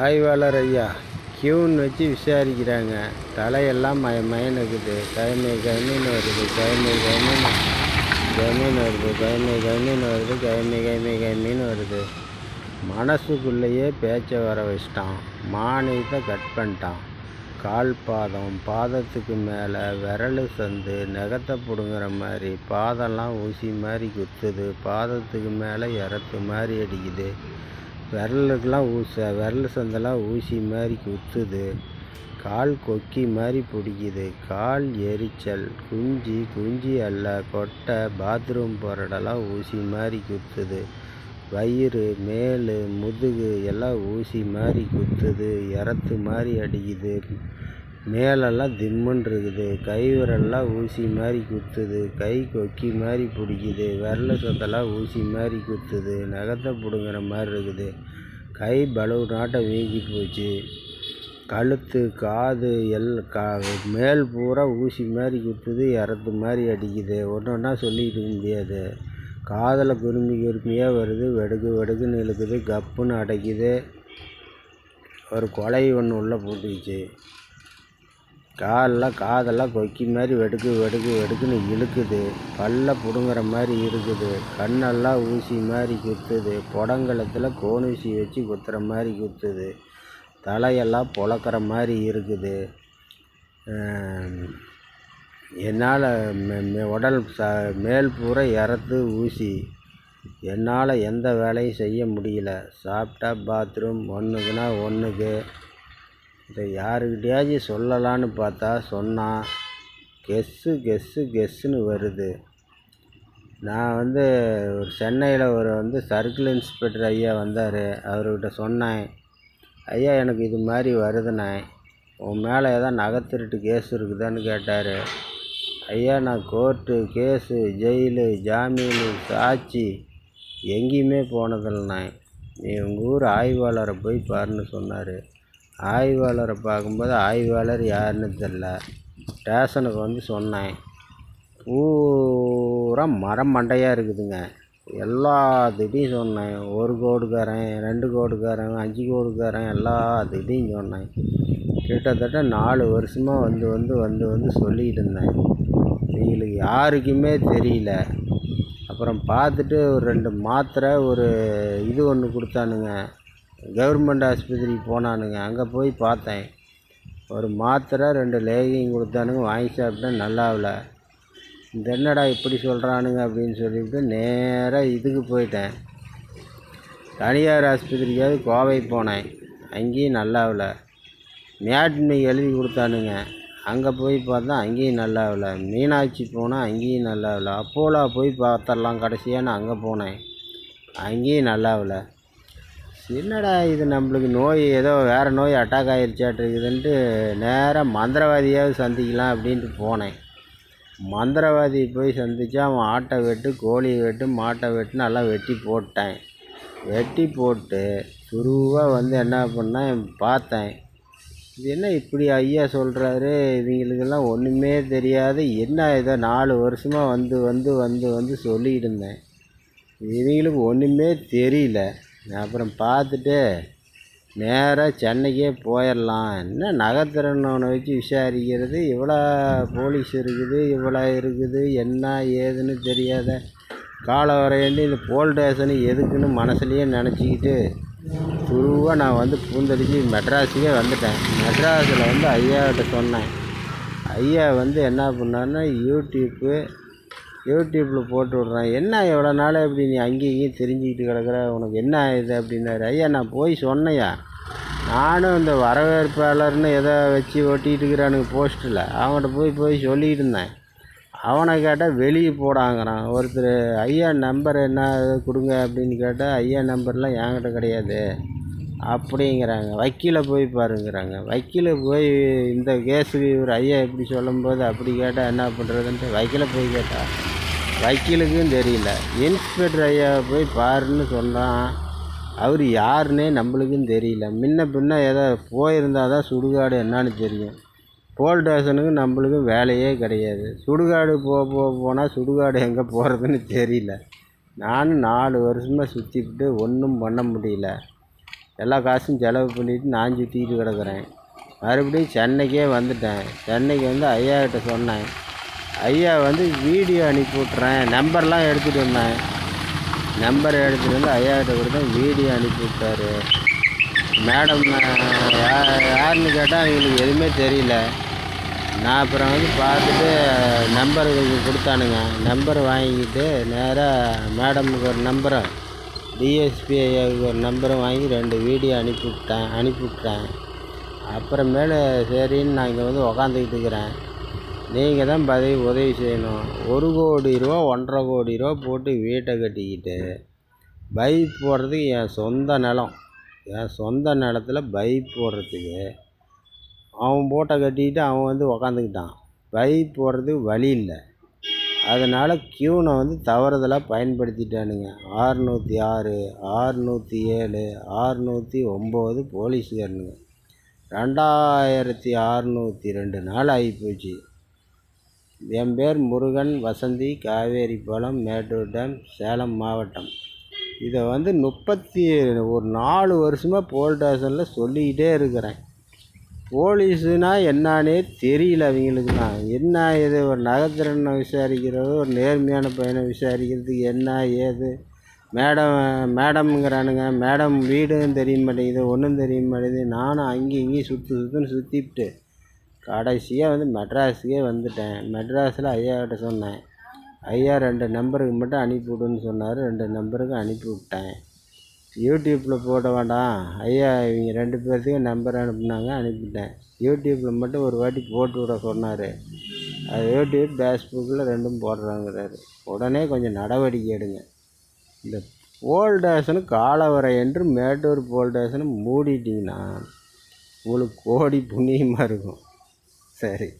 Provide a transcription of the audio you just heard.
ஆய்வாளர் ஐயா க்யூன்னு வச்சு விசாரிக்கிறாங்க. தலையெல்லாம் மயனுக்குது. கைமை கைமின்னு வருது. கைமை கைமின்னு கைமின்னு வருது. கைமை கைமின்னு வருது. கைமை கைமை கைமின்னு வருது. மனசுக்குள்ளேயே பேச்சை வர வச்சிட்டான். மானியத்தை கட் பண்ணிட்டான். கால் பாதம், பாதத்துக்கு மேலே விரல் சந்து நகத்தை பிடுங்குற மாதிரி. பாதம்லாம் ஊசி மாதிரி குத்துது. பாதத்துக்கு மேலே இறத்து மாதிரி அடிக்குது. விரலுக்கெல்லாம் விரல் சந்தெல்லாம் ஊசி மாதிரி குத்துது. கால் கொக்கி மாதிரி பிடிக்குது. கால் எரிச்சல். குஞ்சி அல்ல கொட்டை பாத்ரூம் போகிறடெல்லாம் ஊசி மாதிரி குத்துது. வயிறு, மேல், முதுகு எல்லாம் ஊசி மாதிரி குத்துது. இறத்து மாதிரி அடிக்குது. மேலெல்லாம் திம்முன்னு இருக்குது. கை விரல்லாம் ஊசி மாதிரி குத்துது. கை கொக்கி மாதிரி பிடிக்குது. விரல் சத்தெல்லாம் ஊசி மாதிரி குத்துது. நகத்தை பிடுங்குற மாதிரி இருக்குது. கை பலூனாட்டம் வீங்கி போச்சு. கழுத்து, காது மேல் பூரா ஊசி மாதிரி குத்துது. இறத்து மாதிரி அடிக்குது. ஒன்று ஒன்றா சொல்லிக்கிட்டு இருக்க முடியாது. காதில் குருமியாக வருது. வெடுக்குன்னு இழுக்குது. கப்புன்னு அடைக்குது. ஒரு கொலை ஒன்று உள்ளே போட்டுக்கிச்சு. காதெல்லாம் கொக்கி மாதிரி வெடுக்குன்னு இழுக்குது. பல்ல பிடுங்குற மாதிரி இருக்குது. கண்ணெல்லாம் ஊசி மாதிரி குத்துது. புடங்கலத்தில் கோணூசி வச்சு குத்துற மாதிரி குத்துது. தலையெல்லாம் பொழக்கிற மாதிரி இருக்குது. என்னால் உடல் மேல் பூரா இறத்து ஊசி. என்னால் எந்த வேலையும் செய்ய முடியல. சாப்பிட்டா பாத்ரூம் ஒன்றுக்குன்னா ஒன்றுக்கு. இதை யாருக்கிட்டையாச்சும் சொல்லலான்னு பார்த்தா சொன்னான் கெஸ்ஸுன்னு வருது. நான் ஒரு சென்னையில் சர்க்கிள் இன்ஸ்பெக்டர் ஐயா வந்தார். அவர்கிட்ட சொன்னேன், ஐயா எனக்கு இது மாதிரி வருதுண்ணே, உன் மேலே ஏதாவது நகைத்திருட்டு கேஸ் இருக்குதான்னு கேட்டார். ஐயா நான் கோர்ட்டு கேஸு ஜெயிலு ஜாமீனு சாட்சி எங்கேயுமே போனதில்லைண்ணே. நீ உங்கள் ஊர் ஆய்வாளரை போய் பாருன்னு சொன்னார். ஆய்வாளரை பார்க்கும்போது ஆய்வாளர் யாருன்னு தெரில. ஸ்டேஷனுக்கு சொன்னேன். பூரா மரம் மண்டையாக இருக்குதுங்க. எல்லாத்துக்கிட்டையும் சொன்னேன். 1 கோடுக்காரன், 2 கோடுக்காரன், 5 கோடுக்காரன் எல்லாத்துக்கிட்டையும் சொன்னேன். கிட்டத்தட்ட 4 வருஷமாக வந்து சொல்லிக்கிட்டு இருந்தேன். எங்களுக்கு யாருக்குமே தெரியல. அப்புறம் பார்த்துட்டு ஒரு 2 மாத்திரை ஒன்று கொடுத்தானுங்க. கவர்மெண்ட் ஆஸ்பத்திரிக்கு போனானுங்க. அங்கே போய் பார்த்தேன். ஒரு மாத்திரை 2 லேகியம் கொடுத்தானுங்க. வாங்கி சாப்பிட்டேன். நல்லாவில். இந்த என்னடா இப்படி சொல்கிறானுங்க அப்படின்னு சொல்லிவிட்டு நேராக இதுக்கு போயிட்டேன். தனியார் ஆஸ்பத்திரிக்காவது கோவை போனேன். அங்கேயும் நல்லாவில். மேட்னி எழுதி கொடுத்தானுங்க. அங்கே போய் பார்த்தா அங்கேயும் நல்லாவில். மீனாட்சி போனால் அங்கேயும் நல்லாவில். அப்போலா போய் பார்த்தரலாம் கடைசியாக நான் அங்கே போனேன். அங்கேயும் நல்லாவில். என்னடா இது நம்மளுக்கு நோய் ஏதோ வேறு நோய் அட்டாக் ஆகிருச்சாட்டிருக்குதுன்ட்டு நேராக மந்திரவாதியாவது சந்திக்கலாம் அப்படின்ட்டு போனேன். மந்திரவாதி போய் சந்தித்தா அவன் ஆட்டை வெட்டு, கோழியை வெட்டு, மாட்டை வெட்டுன்னு எல்லாம் வெட்டி போட்டேன். வெட்டி போட்டு துருவாக என்ன பண்ணேன் பார்த்தேன். இது என்ன இப்படி ஐயா சொல்கிறாரு, இவங்களுக்கெல்லாம் ஒன்றுமே தெரியாது. என்ன இதை 4 வருஷமாக வந்து சொல்லிக்கிட்டு இருந்தேன். இவங்களுக்கு ஒன்றுமே தெரியல. அப்புறம் பார்த்துட்டு நேராக சென்னைக்கே போயிடலாம். என்ன நகைத்திறனவனை வச்சு விசாரிக்கிறது, இவ்வளோ போலீஸ் இருக்குது, இவ்வளோ இருக்குது, என்ன ஏதுன்னு தெரியாத காலம் வரையண்டி இந்த போலீஸ் ஸ்டேஷனு எதுக்குன்னு மனசுலையே நினச்சிக்கிட்டு துருவாக நான் பூந்தடிச்சு மெட்ராஸுக்கே வந்துட்டேன். மெட்ராஸில் ஐயாக்கிட்ட சொன்னேன். ஐயா என்ன பண்ணாருன்னா யூடியூப்பில் போட்டு விட்றேன். என்ன எவ்வளோ நாள் இப்படி நீ அங்கேயும் தெரிஞ்சுக்கிட்டு கிடக்குற, உனக்கு என்ன இது அப்படின்னாரு. ஐயா நான் போய் சொன்னையா, நானும் இந்த வரவேற்பாளர்னு எதை வச்சு ஒட்டிகிட்டு இருக்கிறானுங்க போஸ்டரில், அவங்கள்ட்ட போய் சொல்லிக்கிட்டு இருந்தேன். அவனை கேட்டால் வெளியே போடாங்கிறான். ஒருத்தர் ஐயா நம்பர் என்ன கொடுங்க அப்படின்னு கேட்டால் ஐயா நம்பர்லாம் என்கிட்ட கிடையாது அப்படிங்கிறாங்க. வக்கீலை போய் பாருங்கிறாங்க. வக்கீலை போய் இந்த கேஸுக்கு இவர் ஐயா எப்படி சொல்லும்போது அப்படி கேட்டால் என்ன பண்ணுறதுன்ட்டு வக்கீலை போய் கேட்டால் வக்கீலுக்கும் தெரியல. இன்ஸ்பெக்டர் ஐயா போய் பாருன்னு சொன்னான். அவர் யாருன்னே நம்மளுக்கும் தெரியல. முன்ன ஏதோ போயிருந்தால் தான் சுடுகாடு என்னான்னு தெரியும். போலீஸ் ஸ்டேஷனுக்கு நம்மளுக்கும் வேலையே கிடையாது. சுடுகாடு போனால் சுடுகாடு எங்கே போகிறதுன்னு தெரியல. நானும் 4 வருஷமாக சுற்றிக்கிட்டு ஒன்றும் பண்ண முடியல. எல்லா காசும் செலவு பண்ணிவிட்டு நான் சுற்றிக்கிட்டு கிடக்குறேன். மறுபடியும் சென்னைக்கே வந்துட்டேன். சென்னைக்கு வந்து ஐயாக்கிட்ட சொன்னேன். ஐயா வந்து வீடியோ அனுப்பி விட்றேன், நம்பர்லாம் எடுத்துகிட்டு வந்தேன். நம்பர் எடுத்துகிட்டு வந்து ஐயாக்கிட்ட கொடுத்தேன், வீடியோ அனுப்பி விட்டார். மேடம் யாருன்னு கேட்டால் அவங்களுக்கு எதுவுமே தெரியல. நான் அப்புறம் வந்து பார்த்துட்டு நம்பர் கொடுத்தானுங்க. நம்பர் வாங்கிக்கிட்டு நேராக மேடமுக்கு ஒரு நம்பரும் டிஎஸ்பி ஐயாவுக்கு ஒரு நம்பரும் வாங்கி 2 வீடியோ அனுப்பிவிட்டேன். அப்புறமேலு சரின்னு நான் இங்கே வந்து உக்காந்துக்கிட்டு இருக்கிறேன். நீங்கள் தான் உதவி செய்யணும். 1 கோடி ரூபா 1,50 கோடி ரூபா போட்டு வீட்டை கட்டிக்கிட்டு பைப் போடுறதுக்கு என் சொந்த நிலத்துல பைப் போடுறதுக்கு அவன் போட்டை கட்டிக்கிட்டு அவன் வந்து உக்காந்துக்கிட்டான். பைப் போடுறதுக்கு வழி இல்லை. அதனால் க்யூனை வந்து தவறுதலாக பயன்படுத்திட்டானுங்க. 606, 607, 609 போலீஸ்காரனுங்க. 2602 நாள் ஆகிப்போச்சு. என் பேர் முருகன், வசந்தி, காவேரிபாளையம், மேட்டூர் டேம், சேலம் மாவட்டம். இதை வந்து 4 வருஷமாக போலீஸ் ஸ்டேஷனில் சொல்லிக்கிட்டே இருக்கிறேன். போலீஸுனால் என்னானே தெரியல அவங்களுக்குலாம். என்ன இது, ஒரு நகைத்திறனை விசாரிக்கிறது, ஒரு நேர்மையான பையனை விசாரிக்கிறதுக்கு என்ன ஏது மேடம்ங்கிறானுங்க. மேடம் வீடும் தெரிய மாட்டேங்குது, ஒன்றும் தெரிய மாட்டேங்குது. நானும் அங்கேயும் இங்கேயும் சுற்றுன்னு சுற்றிட்டு கடைசியாக வந்து மெட்ராஸுக்கே வந்துட்டேன். மெட்ராஸில் ஐயாக்கிட்ட சொன்னேன். ஐயா 2 நம்பருக்கு மட்டும் அனுப்பிவிடுன்னு சொன்னார். 2 நம்பருக்கு அனுப்பிவிட்டேன். யூடியூப்பில் போட வேண்டாம் ஐயா, இவங்க 2 பேர்த்துக்கும் நம்பர் அனுப்புனாங்க, அனுப்பிவிட்டேன். யூடியூப்பில் மட்டும் ஒரு வாட்டி போட்டு விட சொன்னார். அது யூடியூப், ஃபேஸ்புக்கில் 2ம் போடுறாங்கிறாரு. உடனே கொஞ்சம் நடவடிக்கை எடுங்க. இந்த போலீஸ் ஸ்டேஷனு காலவரை என்று மேட்டூர் போலீஸ் ஸ்டேஷனை மூடிட்டிங்கன்னா உங்களுக்கு கோடி புண்ணியமாக இருக்கும். சரி.